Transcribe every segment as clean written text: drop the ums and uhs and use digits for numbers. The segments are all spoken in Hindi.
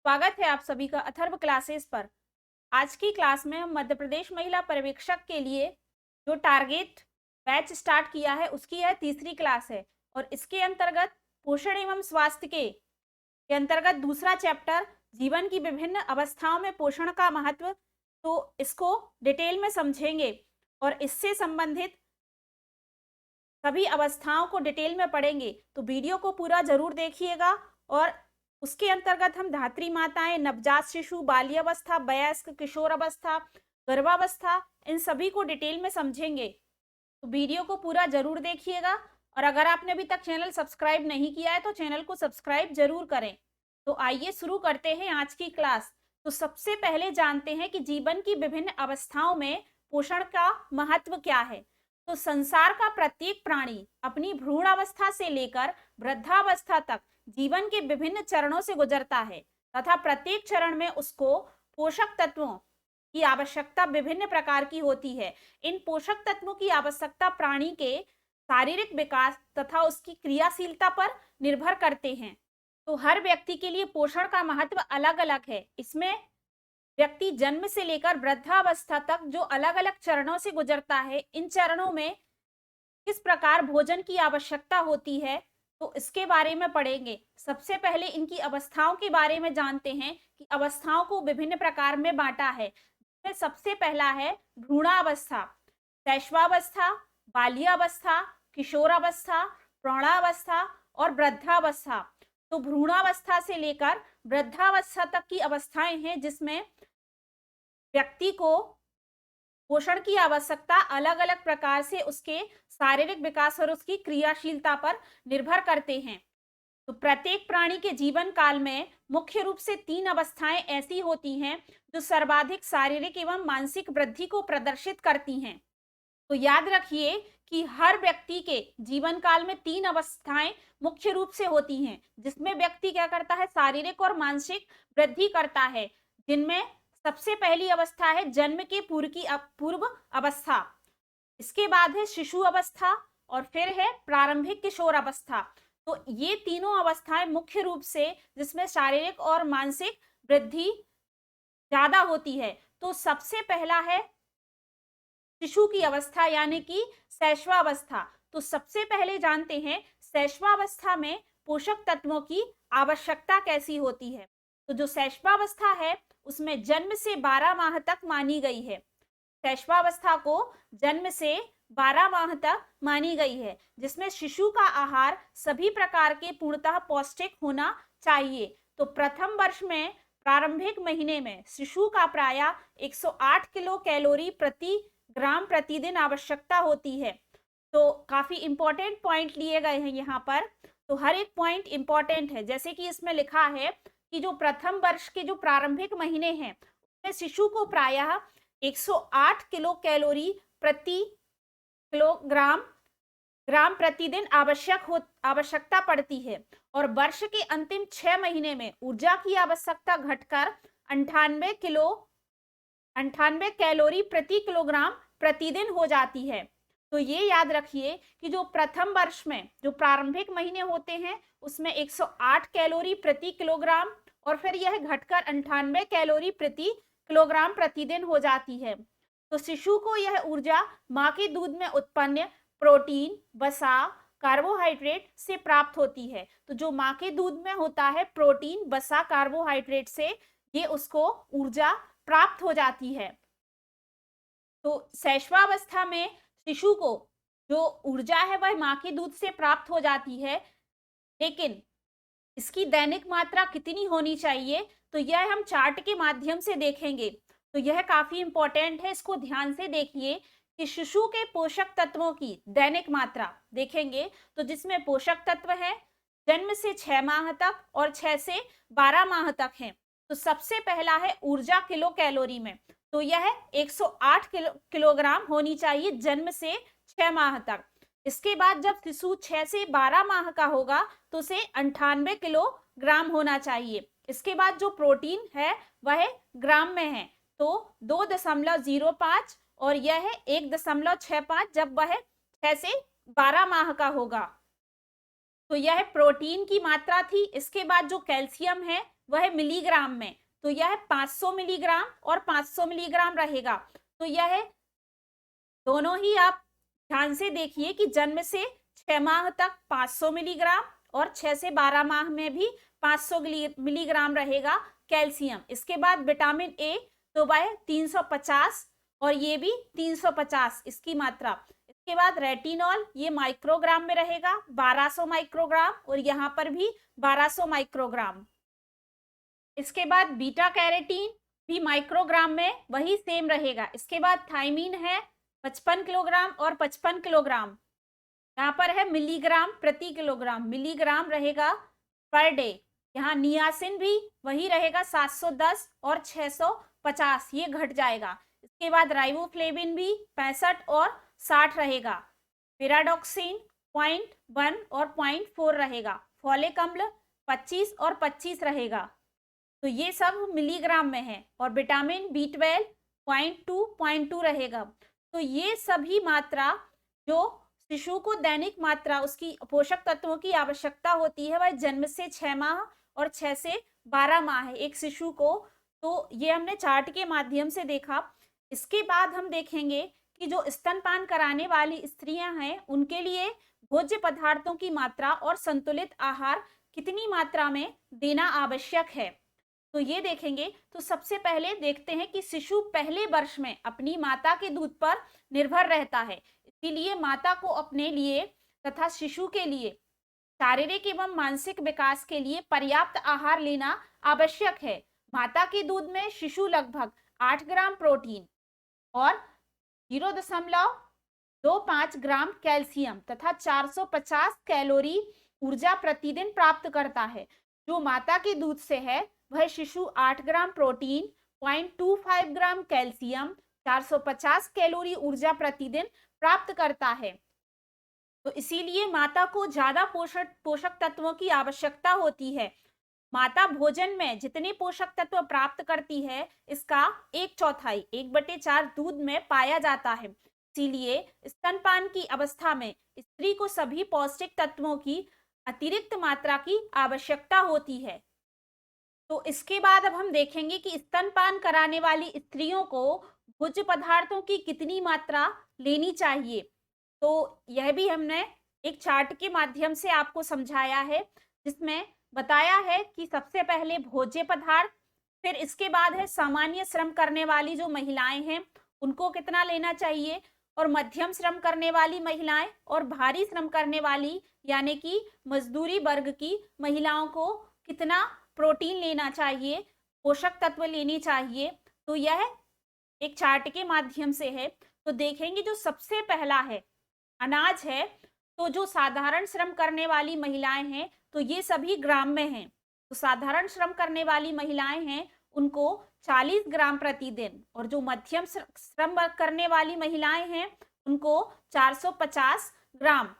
स्वागत है आप सभी का अथर्व क्लासेस पर। आज की क्लास में हम मध्य प्रदेश महिला पर्यवेक्षक के लिए जो टारगेट बैच स्टार्ट किया है उसकी यह तीसरी क्लास है और इसके अंतर्गत पोषण एवं स्वास्थ्य के अंतर्गत दूसरा चैप्टर जीवन की विभिन्न अवस्थाओं में पोषण का महत्व, तो इसको डिटेल में समझेंगे और इससे संबंधित सभी अवस्थाओं को डिटेल में पढ़ेंगे। तो वीडियो को पूरा जरूर देखिएगा और उसके अंतर्गत हम धात्री माताएं, नवजात शिशु, बाल्यावस्था, वयस्क, किशोर अवस्था, गर्भावस्था, इन सभी को डिटेल में समझेंगे। तो वीडियो को पूरा जरूर देखिएगा और अगर आपने अभी तक चैनल सब्सक्राइब नहीं किया है तो चैनल को सब्सक्राइब जरूर करें। तो आइए शुरू करते हैं आज की क्लास। तो सबसे पहले जानते हैं कि जीवन की विभिन्न अवस्थाओं में पोषण का महत्व क्या है। तो संसार का प्रत्येक प्राणी अपनी भ्रूण अवस्था से लेकर वृद्धावस्था तक जीवन के विभिन्न चरणों से गुजरता है तथा प्रत्येक चरण में उसको पोषक तत्वों की आवश्यकता विभिन्न प्रकार की होती है। इन पोषक तत्वों की आवश्यकता प्राणी के शारीरिक विकास तथा उसकी क्रियाशीलता पर निर्भर करते हैं। तो हर व्यक्ति के लिए पोषण का महत्व अलग अलग है। इसमें व्यक्ति जन्म से लेकर वृद्धावस्था तक जो अलग अलग चरणों से गुजरता है, इन चरणों में किस प्रकार भोजन की आवश्यकता होती है, तो इसके बारे में पढ़ेंगे। सबसे पहले इनकी अवस्थाओं के बारे में जानते हैं कि अवस्थाओं को विभिन्न प्रकार में बांटा है। सबसे पहला है भ्रूणावस्था, शैशवावस्था, बाल्यावस्था, किशोरावस्था, प्रौढ़ावस्था और वृद्धावस्था। तो भ्रूणावस्था से लेकर वृद्धावस्था तक की अवस्थाएं हैं जिसमें व्यक्ति को पोषण की आवश्यकता अलग अलग प्रकार से उसके शारीरिक विकास और उसकी क्रियाशीलता पर निर्भर करते हैं। तो प्रत्येक प्राणी के जीवन काल में मुख्य रूप से 3 अवस्थाएं ऐसी होती हैं जो सर्वाधिक शारीरिक एवं मानसिक वृद्धि को प्रदर्शित करती हैं। तो याद रखिए कि हर व्यक्ति के जीवन काल में 3 अवस्थाएं मुख्य रूप से होती हैं जिसमें व्यक्ति क्या करता है, शारीरिक और मानसिक वृद्धि करता है। जिनमें सबसे पहली अवस्था है जन्म के पूर्व अवस्था, इसके बाद है शिशु अवस्था और फिर है प्रारंभिक किशोर अवस्था। तो ये तीनों अवस्थाएं मुख्य रूप से जिसमें शारीरिक और मानसिक वृद्धि ज्यादा होती है। तो सबसे पहला है शिशु की अवस्था यानी कि शैशवावस्था। तो सबसे पहले जानते हैं शैशवावस्था में पोषक तत्वों की आवश्यकता कैसी होती है। तो जो शैशवावस्था है उसमें जन्म से 12 माह तक मानी गई है। शैशवावस्था को जन्म से 12 माह तक मानी गई है जिसमें शिशु का आहार सभी प्रकार के पूर्णतः पौष्टिक होना चाहिए। तो प्रथम वर्ष में प्रारंभिक महीने में शिशु का प्रायः 108 किलो कैलोरी प्रति ग्राम प्रतिदिन आवश्यकता होती है। तो काफी इंपॉर्टेंट पॉइंट लिए गए हैं यहाँ पर। तो हर एक पॉइंट इंपॉर्टेंट है। जैसे कि इसमें लिखा है कि जो प्रथम वर्ष के जो प्रारंभिक महीने हैं उसमें शिशु को प्रायः 108 किलो कैलोरी प्रति किलोग्राम प्रतिदिन आवश्यकता पड़ती है और वर्ष के अंतिम 6 महीने में ऊर्जा की आवश्यकता घटकर 98 कैलोरी प्रति किलोग्राम प्रतिदिन हो जाती है। तो ये याद रखिए कि जो प्रथम वर्ष में जो प्रारंभिक महीने होते हैं उसमें 108 कैलोरी प्रति किलोग्राम और फिर यह घटकर 98 कैलोरी प्रति किलोग्राम प्रतिदिन हो जाती है। तो शिशु को यह ऊर्जा मां के दूध में उत्पन्न प्रोटीन, वसा, कार्बोहाइड्रेट से प्राप्त होती है। तो जो मां के दूध में होता है प्रोटीन, वसा, कार्बोहाइड्रेट से ये उसको ऊर्जा प्राप्त हो जाती है। तो शैशवावस्था में शिशु को जो ऊर्जा है वह मां के दूध से प्राप्त हो जाती है, लेकिन इसकी दैनिक मात्रा कितनी होनी चाहिए तो यह हम चार्ट के माध्यम से देखेंगे। तो यह काफी इंपॉर्टेंट है, इसको ध्यान से देखिए कि शिशु के पोषक तत्वों की दैनिक मात्रा देखेंगे। तो जिसमें पोषक तत्व है जन्म से 6 माह तक और 6 से 12 माह तक है। तो सबसे पहला है ऊर्जा किलो कैलोरी में, तो यह 108 किलोग्राम होनी चाहिए जन्म से 6 माह तक। इसके बाद जब शिशु 6 से 12 माह का होगा तो उसे 98 किलोग्राम होना चाहिए। इसके बाद जो प्रोटीन है वह ग्राम में है, तो 2.05 और यह है 1.65 जब वह 6 से 12 माह का होगा। तो यह प्रोटीन की मात्रा थी। इसके बाद जो कैल्शियम है वह मिलीग्राम में, तो यह 500 मिलीग्राम और 500 मिलीग्राम रहेगा। तो यह दोनों ही आप ध्यान से देखिए कि जन्म से 6 माह तक 500 मिलीग्राम और 6 से 12 माह में भी 500 मिलीग्राम रहेगा कैल्शियम। इसके बाद विटामिन ए, तो वह 350 और ये भी 350 इसकी मात्रा। इसके बाद रेटिनॉल, ये माइक्रोग्राम में रहेगा 1200 माइक्रोग्राम और यहाँ पर भी 1200 माइक्रोग्राम। इसके बाद बीटा कैरोटीन भी माइक्रोग्राम में वही सेम रहेगा। इसके बाद थायमीन है 55 किलोग्राम और 55 किलोग्राम, यहाँ पर है मिलीग्राम प्रति किलोग्राम, मिलीग्राम रहेगा पर डे। यहाँ नियासिन भी वही रहेगा 710 और 650, ये घट जाएगा। इसके बाद राइबोफ्लेविन भी 65 और 60 रहेगा। पेराडॉक्सिन 0.1 और 0.4 रहेगा। फॉलिक अम्ल 25 और 25 रहेगा। तो ये सब मिलीग्राम में है। और विटामिन B12 0.2 रहेगा। तो ये सभी मात्रा जो शिशु को दैनिक मात्रा उसकी पोषक तत्वों की आवश्यकता होती है, वह जन्म से 6 माह और 6 से 12 माह है एक शिशु को। तो ये हमने चार्ट के माध्यम से देखा। इसके बाद हम देखेंगे कि जो स्तनपान कराने वाली स्त्रियां हैं, उनके लिए भोज्य पदार्थों की मात्रा और संतुलित आहार कितनी मात्रा में देना आवश्यक है, तो ये देखेंगे। तो सबसे पहले देखते हैं कि शिशु पहले वर्ष में अपनी माता के दूध पर निर्भर रहता है, इसीलिए माता को अपने लिए तथा शिशु के लिए शारीरिक एवं मानसिक विकास के लिए पर्याप्त आहार लेना आवश्यक है। माता के दूध में शिशु लगभग 8 ग्राम प्रोटीन और 0.25 ग्राम कैल्शियम तथा 450 कैलोरी ऊर्जा प्रतिदिन प्राप्त करता है। जो माता के दूध से है वह शिशु 8 ग्राम प्रोटीन, 0.25 ग्राम कैल्शियम, 450 कैलोरी ऊर्जा प्रतिदिन प्राप्त करता है। तो इसीलिए माता को ज्यादा पोषक तत्वों की आवश्यकता होती है। माता भोजन में जितने पोषक तत्व प्राप्त करती है, इसका 1/4 1/4 दूध में पाया जाता है। इसीलिए स्तनपान की अवस्था में स्त्री को सभी पौष्टिक तत्वों की अतिरिक्त मात्रा की आवश्यकता होती है। तो इसके बाद अब हम देखेंगे कि स्तनपान कराने वाली स्त्रियों को भोज्य पदार्थों की कितनी मात्रा लेनी चाहिए। तो यह भी हमने एक चार्ट के माध्यम से आपको समझाया है, जिसमें बताया है कि सबसे पहले भोज्य पदार्थ, फिर इसके बाद है सामान्य श्रम करने वाली जो महिलाएं हैं उनको कितना लेना चाहिए, और मध्यम श्रम करने वाली महिलाएं और भारी श्रम करने वाली यानी कि मजदूरी वर्ग की महिलाओं को कितना प्रोटीन लेना चाहिए, पोषक तत्व लेनी चाहिए। तो यह एक चार्ट के माध्यम से है। तो देखेंगे जो सबसे पहला है अनाज है। तो जो साधारण श्रम करने वाली महिलाएं हैं, तो ये सभी ग्राम में हैं। तो साधारण श्रम करने वाली महिलाएं हैं उनको 40 ग्राम प्रतिदिन, और जो मध्यम श्रम करने वाली महिलाएं हैं उनको 450 ग्राम।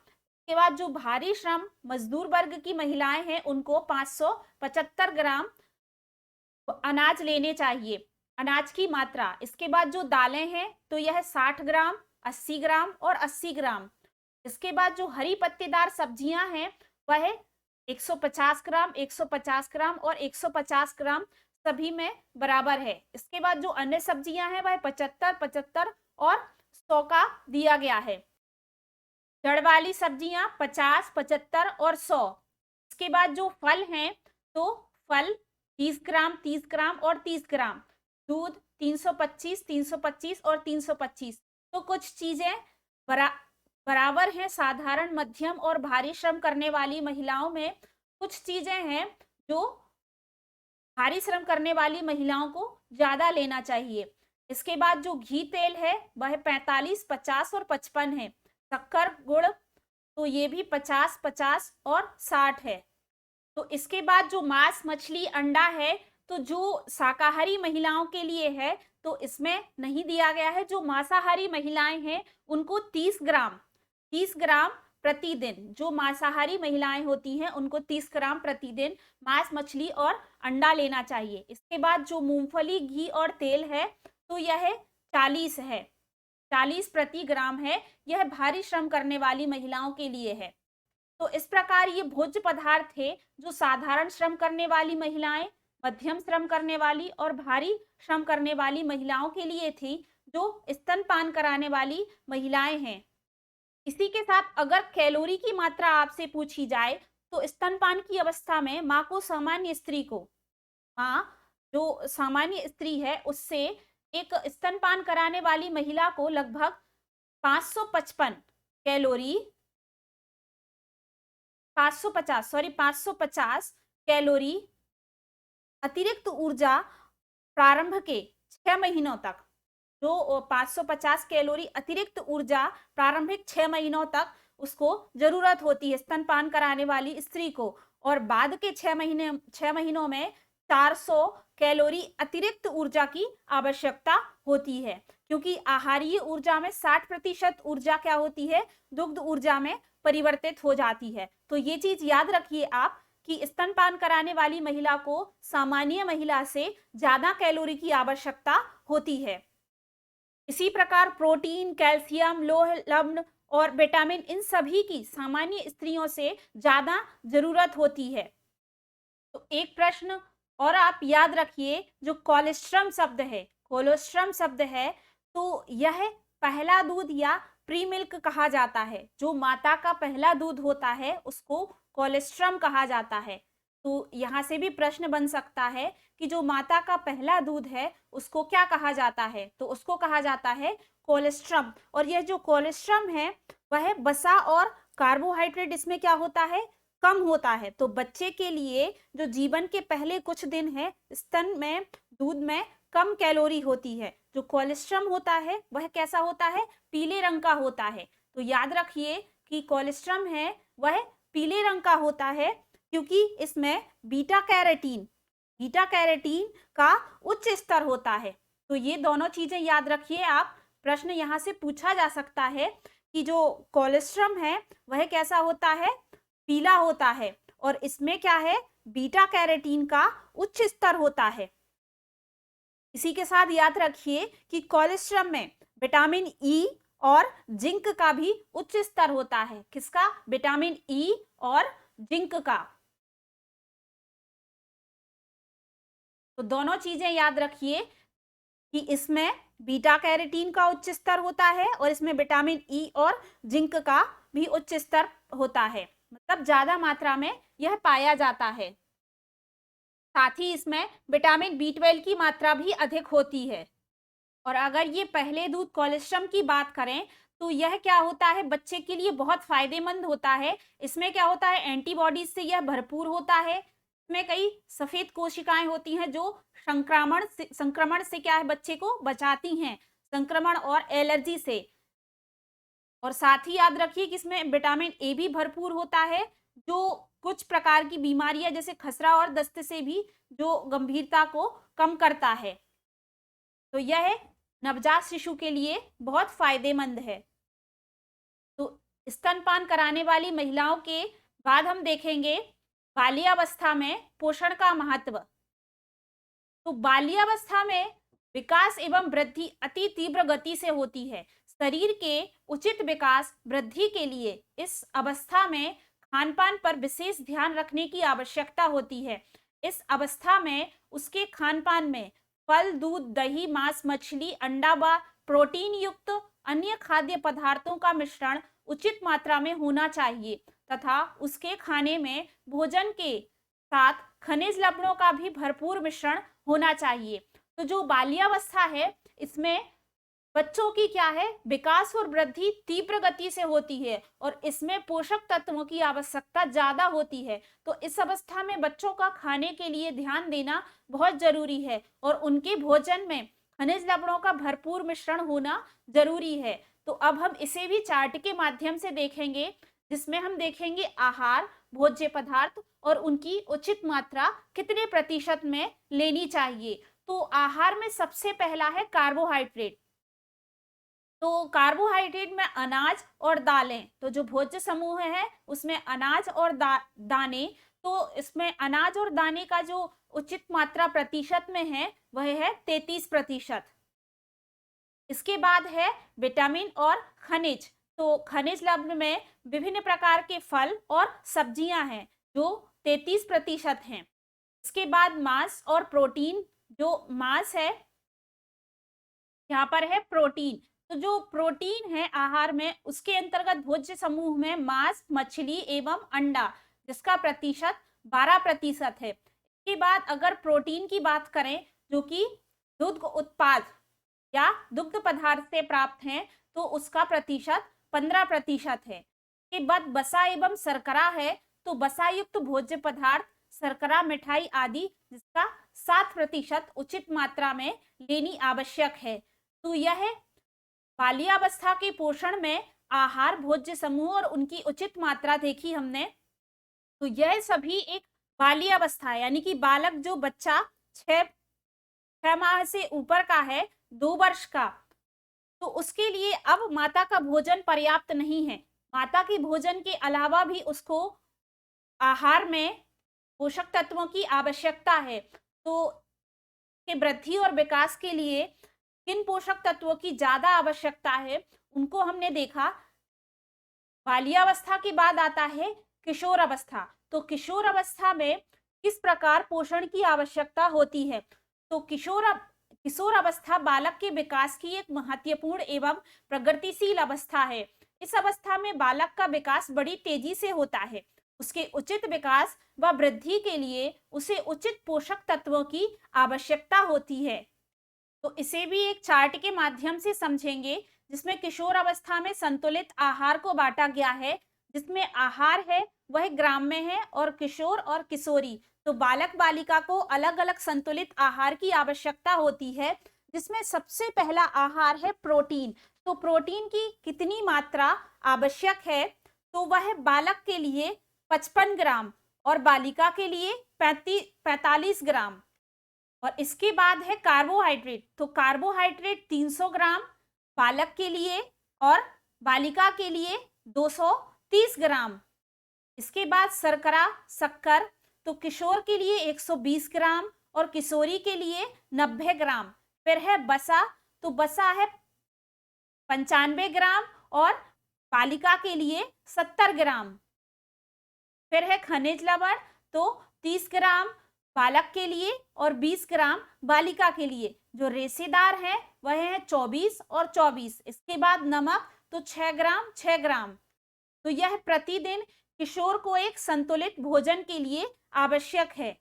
के बाद जो भारी श्रम मजदूर वर्ग की महिलाएं हैं उनको 575 ग्राम अनाज लेने चाहिए, अनाज की मात्रा। इसके बाद जो दालें हैं तो यह 60 ग्राम, 80 ग्राम और 80 ग्राम। इसके बाद जो हरी पत्तेदार सब्जियां हैं वह 150 ग्राम, 150 ग्राम और 150 ग्राम सभी में बराबर है। इसके बाद जो अन्य सब्जियां हैं वह 75, 75 और 100 का दिया गया है। जड़ वाली सब्जियां 50, 75 और 100। इसके बाद जो फल हैं तो फल 30 ग्राम, 30 ग्राम और 30 ग्राम। दूध 325, 325 और 325। तो कुछ चीजें बराबर हैं साधारण, मध्यम और भारी श्रम करने वाली महिलाओं में। कुछ चीजें हैं जो भारी श्रम करने वाली महिलाओं को ज्यादा लेना चाहिए। इसके बाद जो घी तेल है वह 45, 50 और 55 है। शक्कर, गुड़ तो ये भी 50, 50 और 60 है। तो इसके बाद जो मांस, मछली, अंडा है तो जो शाकाहारी महिलाओं के लिए है तो इसमें नहीं दिया गया है। जो मांसाहारी महिलाएं हैं उनको 30 ग्राम प्रतिदिन, जो मांसाहारी महिलाएं होती हैं उनको 30 ग्राम प्रतिदिन मांस, मछली और अंडा लेना चाहिए। इसके बाद जो मूंगफली, घी और तेल है तो यह 40 है, 40 प्रति ग्राम है। यह भारी श्रम करने वाली महिलाओं के लिए है। तो इस प्रकार ये भोज्य पदार्थ थे जो साधारण श्रम करने वाली महिलाएं, मध्यम श्रम करने वाली और भारी श्रम करने वाली महिलाओं के लिए थी, जो स्तनपान कराने वाली महिलाएं हैं। इसी के साथ अगर कैलोरी की मात्रा आपसे पूछी जाए, तो स्तनपान की अवस्था में माँ को सामान्य स्त्री को माँ जो सामान्य स्त्री है उससे एक स्तनपान कराने वाली महिला को लगभग 555 कैलोरी 550 कैलोरी अतिरिक्त ऊर्जा प्रारंभ के 6 महीनों तक, जो 550 कैलोरी अतिरिक्त ऊर्जा प्रारंभिक 6 महीनों तक उसको जरूरत होती है स्तनपान कराने वाली स्त्री को, और बाद के 6 महीनों में 400 कैलोरी अतिरिक्त ऊर्जा की आवश्यकता होती है, क्योंकि आहारीय ऊर्जा में 60% ऊर्जा क्या होती है, दुग्ध ऊर्जा में परिवर्तित हो जाती है। तो ये चीज याद रखिए आप कि स्तनपान कराने वाली महिला को सामान्य महिला से ज्यादा कैलोरी की आवश्यकता होती है। इसी प्रकार प्रोटीन, कैल्शियम, लौह, लवण और विटामिन इन सभी की सामान्य स्त्रियों से ज्यादा जरूरत होती है। तो एक प्रश्न और आप याद रखिए, जो कोलेस्ट्रम शब्द है, तो यह पहला दूध या प्री मिल्क कहा जाता है। जो माता का पहला दूध होता है उसको कोलेस्ट्रम कहा जाता है। तो यहाँ से भी प्रश्न बन सकता है कि जो माता का पहला दूध है उसको क्या कहा जाता है, तो उसको कहा जाता है कोलेस्ट्रम। और यह जो कोलेस्ट्रम है वह वसा और कार्बोहाइड्रेट इसमें क्या होता है, कम होता है। तो बच्चे के लिए जो जीवन के पहले कुछ दिन है, स्तन में दूध में कम कैलोरी होती है। जो कोलेस्ट्रम होता है वह कैसा होता है, पीले रंग का होता है। तो याद रखिए कि कोलेस्ट्रम है वह पीले रंग का होता है, क्योंकि इसमें बीटा कैरोटीन का उच्च स्तर होता है। तो ये दोनों चीजें याद रखिए आप। प्रश्न यहाँ से पूछा जा सकता है कि जो कोलेस्ट्रम है वह कैसा होता है, पीला होता है, और इसमें क्या है, बीटा कैरोटीन का उच्च स्तर होता है। इसी के साथ याद रखिए कि कोलेस्ट्रम में विटामिन ई और जिंक का भी उच्च स्तर होता है। किसका, विटामिन ई और जिंक का। तो दोनों चीजें याद रखिए कि इसमें बीटा कैरोटीन का उच्च स्तर होता है और इसमें विटामिन ई और जिंक का भी उच्च स्तर होता है, मतलब ज्यादा मात्रा में यह पाया जाता है। साथ ही इसमें विटामिन बी12 की मात्रा भी अधिक होती है। और अगर ये पहले दूध कोलेस्ट्रम की बात करें तो यह क्या होता है, बच्चे के लिए बहुत फायदेमंद होता है। इसमें क्या होता है, एंटीबॉडीज से यह भरपूर होता है। इसमें कई सफेद कोशिकाएं होती हैं जो संक्रमण से क्या है, बच्चे को बचाती हैं, संक्रमण और एलर्जी से। और साथ ही याद रखिए कि इसमें विटामिन ए भी भरपूर होता है, जो कुछ प्रकार की बीमारियां जैसे खसरा और दस्त से भी जो गंभीरता को कम करता है। तो यह नवजात शिशु के लिए बहुत फायदेमंद है। तो स्तनपान कराने वाली महिलाओं के बाद हम देखेंगे बाल्यावस्था में पोषण का महत्व। तो बाल्यावस्था में विकास एवं वृद्धि अति तीव्र गति से होती है। शरीर के उचित विकास वृद्धि के लिए इस अवस्था में खानपान पर विशेष ध्यान रखने की आवश्यकता होती है। इस अवस्था में उसके खानपान में फल, दूध, दही, मांस, मछली, अंडा व प्रोटीन युक्त अन्य खाद्य पदार्थों का मिश्रण उचित मात्रा में होना चाहिए तथा उसके खाने में भोजन के साथ खनिज लवणों का भी भरपूर मिश्रण होना चाहिए। तो जो बाल्यावस्था है इसमें बच्चों की क्या है, विकास और वृद्धि तीव्र गति से होती है और इसमें पोषक तत्वों की आवश्यकता ज्यादा होती है। तो इस अवस्था में बच्चों का खाने के लिए ध्यान देना बहुत जरूरी है और उनके भोजन में खनिज लवणों का भरपूर मिश्रण होना जरूरी है। तो अब हम इसे भी चार्ट के माध्यम से देखेंगे, जिसमें हम देखेंगे आहार, भोज्य पदार्थ और उनकी उचित मात्रा कितने प्रतिशत में लेनी चाहिए। तो आहार में सबसे पहला है कार्बोहाइड्रेट। तो कार्बोहाइड्रेट में अनाज और दालें, तो जो भोज्य समूह है उसमें अनाज और दाने, तो इसमें अनाज और दाने का जो उचित मात्रा प्रतिशत में है वह है 33%। इसके बाद है विटामिन और खनिज। तो खनिज लवण में विभिन्न प्रकार के फल और सब्जियां हैं जो 33% हैं। इसके बाद मांस और प्रोटीन, जो मांस है यहाँ पर है प्रोटीन, तो जो प्रोटीन है आहार में उसके अंतर्गत भोज्य समूह में मांस, मछली एवं अंडा, जिसका प्रतिशत 12% है। इसके बाद अगर प्रोटीन की बात करें जो कि दुग्ध उत्पाद या दुग्ध पदार्थ से प्राप्त हैं, तो उसका प्रतिशत 15% है। इसके बाद वसा एवं शर्करा है, तो वसा युक्त भोज्य पदार्थ, शर्करा, मिठाई आदि, जिसका 7% उचित मात्रा में लेनी आवश्यक है। तो यह बाल्यावस्था के पोषण में आहार, भोज्य समूह और उनकी उचित मात्रा देखी हमने। तो यह सभी एक बाल्यावस्था यानी कि बालक जो बच्चा 6 माह से ऊपर का है, 2 वर्ष का, तो उसके लिए अब माता का भोजन पर्याप्त नहीं है। माता के भोजन के अलावा भी उसको आहार में पोषक तत्वों की आवश्यकता है। तो के वृद्धि और विकास के लिए किन पोषक तत्वों की ज्यादा आवश्यकता है, उनको हमने देखा। बाल्यावस्था के बाद आता है किशोर अवस्था। तो किशोर अवस्था में किस प्रकार पोषण की आवश्यकता होती है? तो किशोर अवस्था बालक के विकास की एक महत्वपूर्ण एवं प्रगतिशील अवस्था है। इस अवस्था में बालक का विकास बड़ी तेजी से होता है। उसके उचित विकास व वृद्धि के लिए उसे उचित पोषक तत्वों की आवश्यकता होती है। तो इसे भी एक चार्ट के माध्यम से समझेंगे, जिसमें किशोर अवस्था में संतुलित आहार को बांटा गया है, जिसमें आहार है वह ग्राम्य है और किशोर और किशोरी, तो बालक बालिका को अलग अलग संतुलित आहार की आवश्यकता होती है, जिसमें सबसे पहला आहार है प्रोटीन। तो प्रोटीन की कितनी मात्रा आवश्यक है? तो वह बालक के लिए 55 ग्राम और बालिका के लिए 45 ग्राम। और इसके बाद है कार्बोहाइड्रेट। तो कार्बोहाइड्रेट 300 ग्राम बालक के लिए और बालिका के लिए 230 ग्राम। इसके बाद शर्करा, शक्कर, तो किशोर के लिए 120 ग्राम और किशोरी के लिए 90 ग्राम। फिर है वसा, तो वसा है 95 ग्राम और बालिका के लिए 70 ग्राम। फिर है खनिज लवण, तो 30 ग्राम बालक के लिए और 20 ग्राम बालिका के लिए। जो रेशेदार है वह है 24 और 24। इसके बाद नमक, तो 6 ग्राम 6 ग्राम। तो यह प्रतिदिन किशोर को एक संतुलित भोजन के लिए आवश्यक है।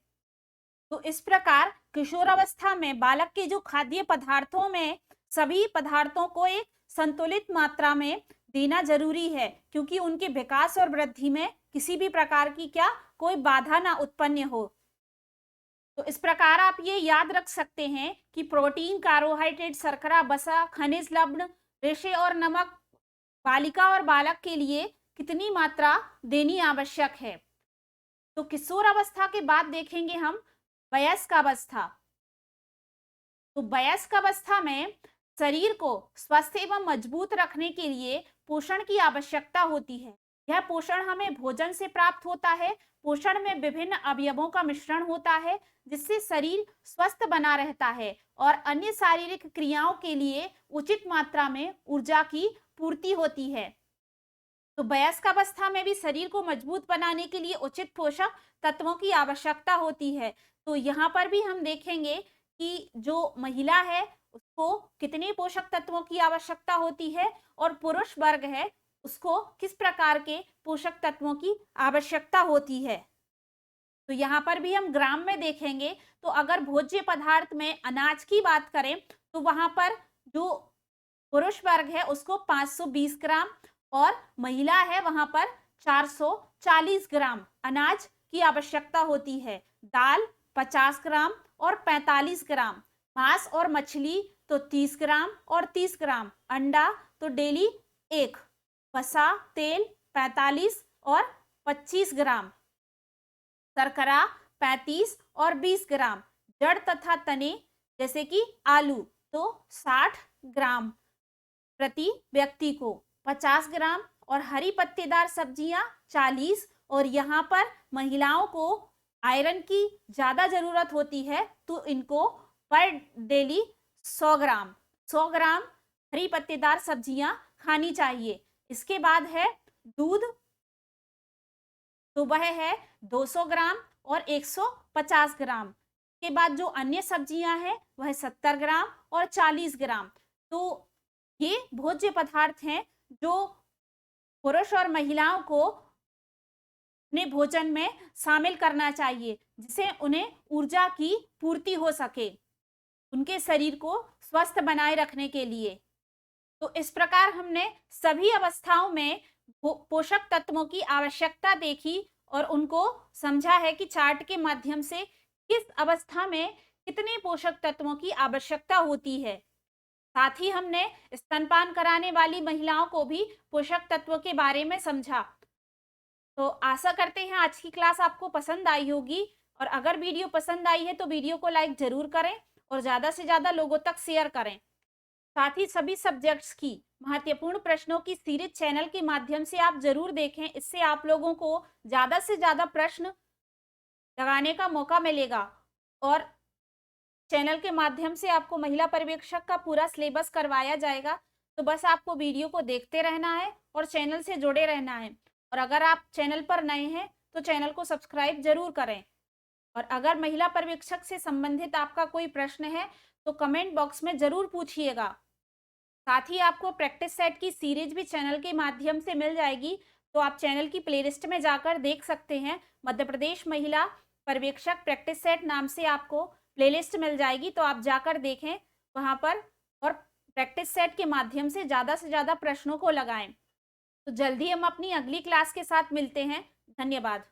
तो इस प्रकार किशोर अवस्था में बालक के जो खाद्य पदार्थों में सभी पदार्थों को एक संतुलित मात्रा में देना जरूरी है, क्योंकि उनके विकास और वृद्धि में किसी भी प्रकार की कोई बाधा ना उत्पन्न हो। तो इस प्रकार आप ये याद रख सकते हैं कि प्रोटीन, कार्बोहाइड्रेट, शर्करा, वसा, खनिज लवण, रेशे और नमक बालिका और बालक के लिए कितनी मात्रा देनी आवश्यक है। तो किशोर अवस्था के बाद देखेंगे हम वयस्क अवस्था। तो वयस्क अवस्था में शरीर को स्वस्थ एवं मजबूत रखने के लिए पोषण की आवश्यकता होती है। यह पोषण हमें भोजन से प्राप्त होता है। पोषण में विभिन्न अवयवों का मिश्रण होता है, जिससे शरीर स्वस्थ बना रहता है और अन्य शारीरिक क्रियाओं के लिए उचित मात्रा में ऊर्जा की पूर्ति होती है। तो वयस्क अवस्था में भी शरीर को मजबूत बनाने के लिए उचित पोषक तत्वों की आवश्यकता होती है। तो यहाँ पर भी हम देखेंगे कि जो महिला है उसको कितने पोषक तत्वों की आवश्यकता होती है और पुरुष वर्ग है उसको किस प्रकार के पोषक तत्वों की आवश्यकता होती है। तो यहाँ पर भी हम ग्राम में देखेंगे। तो अगर भोज्य पदार्थ में अनाज की बात करें तो वहां पर जो पुरुष वर्ग है उसको 520 ग्राम और महिला है वहां पर 440 ग्राम अनाज की आवश्यकता होती है। दाल 50 ग्राम और 45 ग्राम। मांस और मछली तो 30 ग्राम और 30 ग्राम। अंडा तो डेली 1। वसा, तेल 45 और 25 ग्राम। शर्करा 35 और 20 ग्राम। जड़ तथा तने जैसे कि आलू तो 60 ग्राम प्रति व्यक्ति को। 50 ग्राम और हरी पत्तेदार सब्जियां 40। और यहाँ पर महिलाओं को आयरन की ज्यादा जरूरत होती है तो इनको पर डेली 100 ग्राम हरी पत्तेदार सब्जियां खानी चाहिए। इसके बाद है दूध, तो वह है 200 ग्राम और 150 ग्राम। के बाद जो अन्य सब्जियां हैं वह 70 ग्राम और 40 ग्राम। तो ये भोज्य पदार्थ हैं जो पुरुष और महिलाओं को अपने भोजन में शामिल करना चाहिए, जिससे उन्हें ऊर्जा की पूर्ति हो सके, उनके शरीर को स्वस्थ बनाए रखने के लिए। तो इस प्रकार हमने सभी अवस्थाओं में पोषक तत्वों की आवश्यकता देखी और उनको समझा है कि चार्ट के माध्यम से किस अवस्था में कितने पोषक तत्वों की आवश्यकता होती है। साथ ही हमने स्तनपान कराने वाली महिलाओं को भी पोषक तत्वों के बारे में समझा। तो आशा करते हैं आज की क्लास आपको पसंद आई होगी, और अगर वीडियो पसंद आई है तो वीडियो को लाइक जरूर करें और ज़्यादा से ज़्यादा लोगों तक शेयर करें। साथ ही सभी सब्जेक्ट्स की महत्वपूर्ण प्रश्नों की सीरीज चैनल के माध्यम से आप जरूर देखें, इससे आप लोगों को ज़्यादा से ज़्यादा प्रश्न लगाने का मौका मिलेगा। और चैनल के माध्यम से आपको महिला पर्यवेक्षक का पूरा सिलेबस करवाया जाएगा। तो बस आपको वीडियो को देखते रहना है और चैनल से जुड़े रहना है। और अगर आप चैनल पर नए हैं तो चैनल को सब्सक्राइब जरूर करें। और अगर महिला पर्यवेक्षक से संबंधित आपका कोई प्रश्न है तो कमेंट बॉक्स में जरूर पूछिएगा। साथ ही आपको प्रैक्टिस सेट की सीरीज भी चैनल के माध्यम से मिल जाएगी, तो आप चैनल की प्लेलिस्ट में जाकर देख सकते हैं। मध्य प्रदेश महिला पर्यवेक्षक प्रैक्टिस सेट नाम से आपको प्लेलिस्ट मिल जाएगी, तो आप जाकर देखें वहां पर और प्रैक्टिस सेट के माध्यम से ज़्यादा प्रश्नों को लगाएं। तो जल्दी हम अपनी अगली क्लास के साथ मिलते हैं। धन्यवाद।